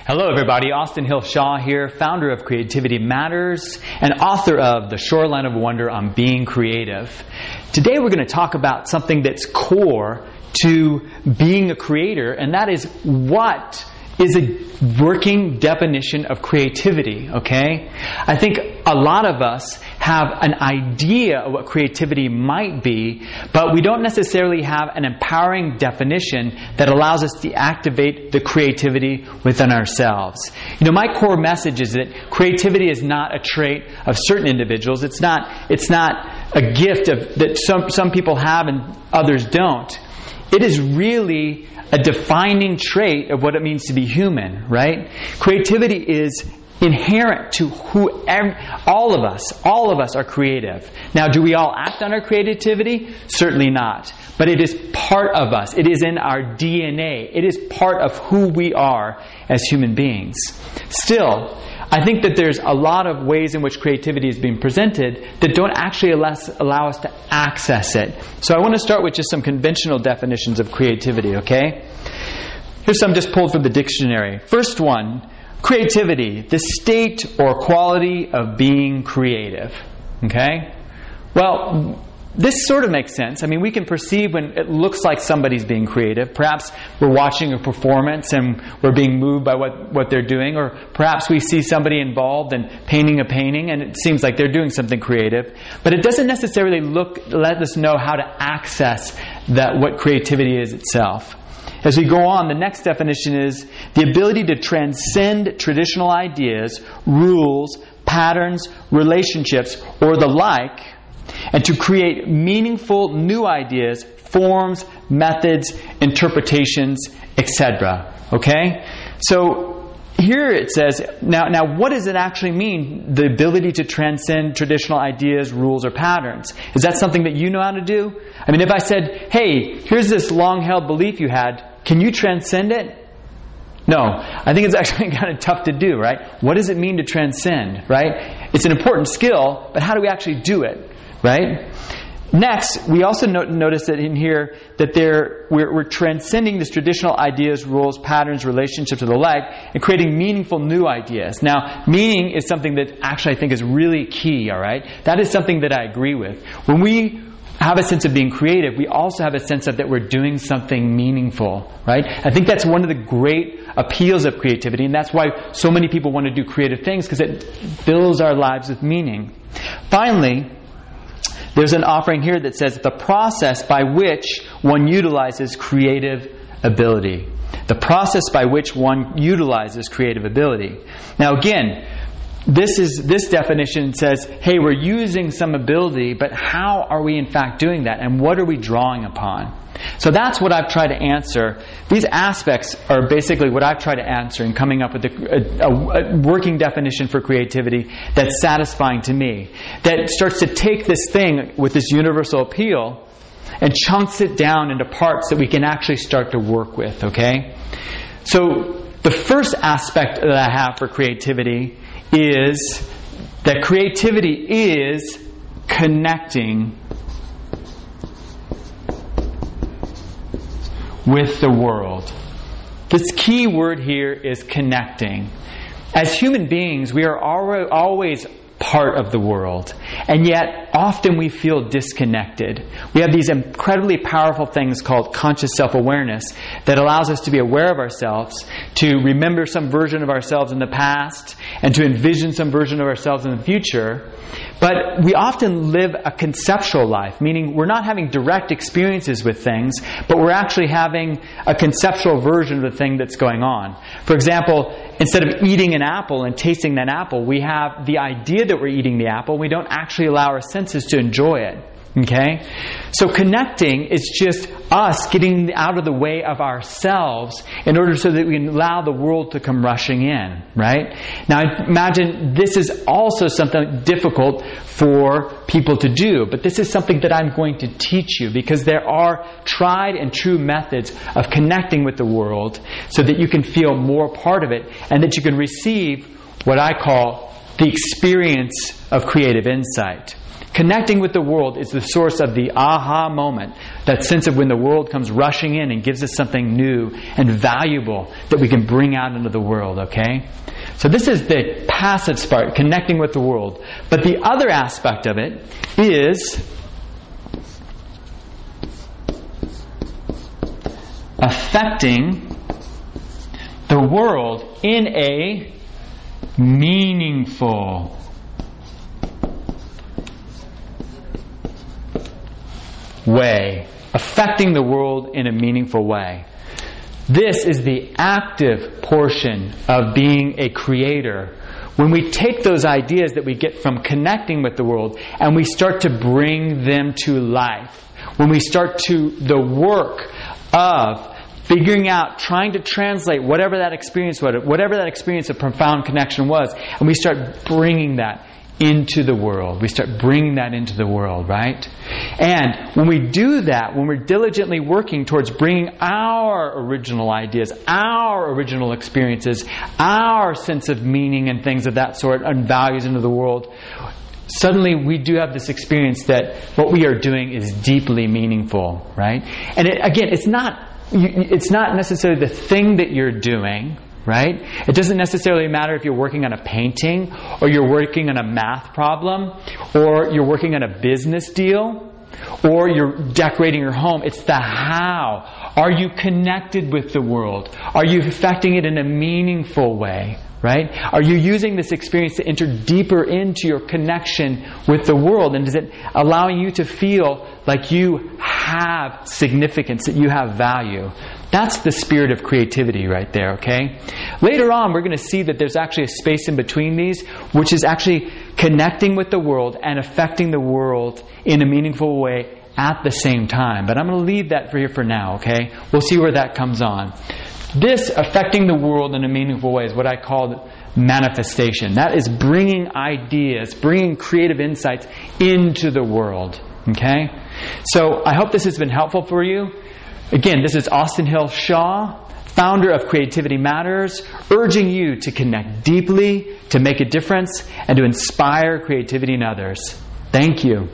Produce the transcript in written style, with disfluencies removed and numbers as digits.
Hello everybody, Austin Hill Shaw here, founder of Creativity Matters and author of The Shoreline of Wonder on Being Creative. Today we're going to talk about something that's core to being a creator, and that is what is a working definition of creativity, okay? I think a lot of us have an idea of what creativity might be, but we don't necessarily have an empowering definition that allows us to activate the creativity within ourselves. You know, my core message is that creativity is not a trait of certain individuals. It's not a gift that some people have and others don't. It is really a defining trait of what it means to be human, right? Creativity is inherent to all of us are creative. Now, do we all act on our creativity? Certainly not. But it is part of us. It is in our DNA. It is part of who we are as human beings. Still, I think that there's a lot of ways in which creativity is being presented that don't actually allow us to access it. So I want to start with just some conventional definitions of creativity, okay? Here's some just pulled from the dictionary. First one, creativity, the state or quality of being creative. Okay? Well, this sort of makes sense. I mean, we can perceive when it looks like somebody's being creative. Perhaps we're watching a performance and we're being moved by what they're doing, or perhaps we see somebody involved in painting a painting and it seems like they're doing something creative. But it doesn't necessarily let us know how to access what creativity is itself. As we go on, the next definition is the ability to transcend traditional ideas, rules, patterns, relationships, or the like, and to create meaningful new ideas, forms, methods, interpretations, etc. Okay? So here it says, now what does it actually mean, the ability to transcend traditional ideas, rules, or patterns? Is that something that you know how to do? I mean, if I said, hey, here's this long-held belief you had, can you transcend it? No. I think it's actually kind of tough to do, right? What does it mean to transcend, right? It's an important skill, but how do we actually do it, right? Next, we also notice that in here that we're transcending these traditional ideas, rules, patterns, relationships, or the like, and creating meaningful new ideas. Now, meaning is something that actually I think is really key, all right? That is something that I agree with. When we have a sense of being creative, we also have a sense of that we're doing something meaningful, right? I think that's one of the great appeals of creativity, and that's why so many people want to do creative things, because it fills our lives with meaning. Finally, there's an offering here that says the process by which one utilizes creative ability. The process by which one utilizes creative ability. Now again, this definition says, hey, we're using some ability, but how are we in fact doing that? And what are we drawing upon? So that's what I've tried to answer. These aspects are basically what I've tried to answer in coming up with a working definition for creativity that's satisfying to me. That starts to take this thing with this universal appeal and chunks it down into parts that we can actually start to work with, okay? So the first aspect that I have for creativity is that creativity is connecting with the world. This key word here is connecting. As human beings, we are always part of the world, and yet often we feel disconnected. We have these incredibly powerful things called conscious self-awareness that allows us to be aware of ourselves, to remember some version of ourselves in the past, and to envision some version of ourselves in the future. But we often live a conceptual life, meaning we're not having direct experiences with things, but we're actually having a conceptual version of the thing that's going on. For example, instead of eating an apple and tasting that apple, we have the idea that we're eating the apple. We don't actually allow our senses to enjoy it. Okay? So connecting is just us getting out of the way of ourselves in order so that we can allow the world to come rushing in, right? Now imagine this is also something difficult for people to do, but this is something that I'm going to teach you, because there are tried and true methods of connecting with the world so that you can feel more part of it and that you can receive what I call the experience of creative insight. Connecting with the world is the source of the aha moment, that sense of when the world comes rushing in and gives us something new and valuable that we can bring out into the world, okay? So this is the passive part, connecting with the world. But the other aspect of it is affecting the world in a meaningful way. Affecting the world in a meaningful way. This is the active portion of being a creator. When we take those ideas that we get from connecting with the world and we start to bring them to life. When we start to the work of figuring out, trying to translate whatever that experience was, whatever that experience of profound connection was, and we start bringing that into the world. We start bringing that into the world, right? And when we do that, when we're diligently working towards bringing our original ideas, our original experiences, our sense of meaning and things of that sort and values into the world, suddenly we do have this experience that what we are doing is deeply meaningful, right? And it's not necessarily the thing that you're doing, right? It doesn't necessarily matter if you're working on a painting or you're working on a math problem or you're working on a business deal or you're decorating your home. It's the how. Are you connected with the world? Are you affecting it in a meaningful way? Right? Are you using this experience to enter deeper into your connection with the world? And is it allowing you to feel like you have significance, that you have value? That's the spirit of creativity right there, okay? Later on, we're going to see that there's actually a space in between these, which is actually connecting with the world and affecting the world in a meaningful way at the same time. But I'm going to leave that for you for now, okay? We'll see where that comes on. This affecting the world in a meaningful way is what I call manifestation. That is bringing ideas, bringing creative insights into the world. Okay? So I hope this has been helpful for you. Again, this is Austin Hill Shaw, founder of Creativity Matters, urging you to connect deeply, to make a difference, and to inspire creativity in others. Thank you.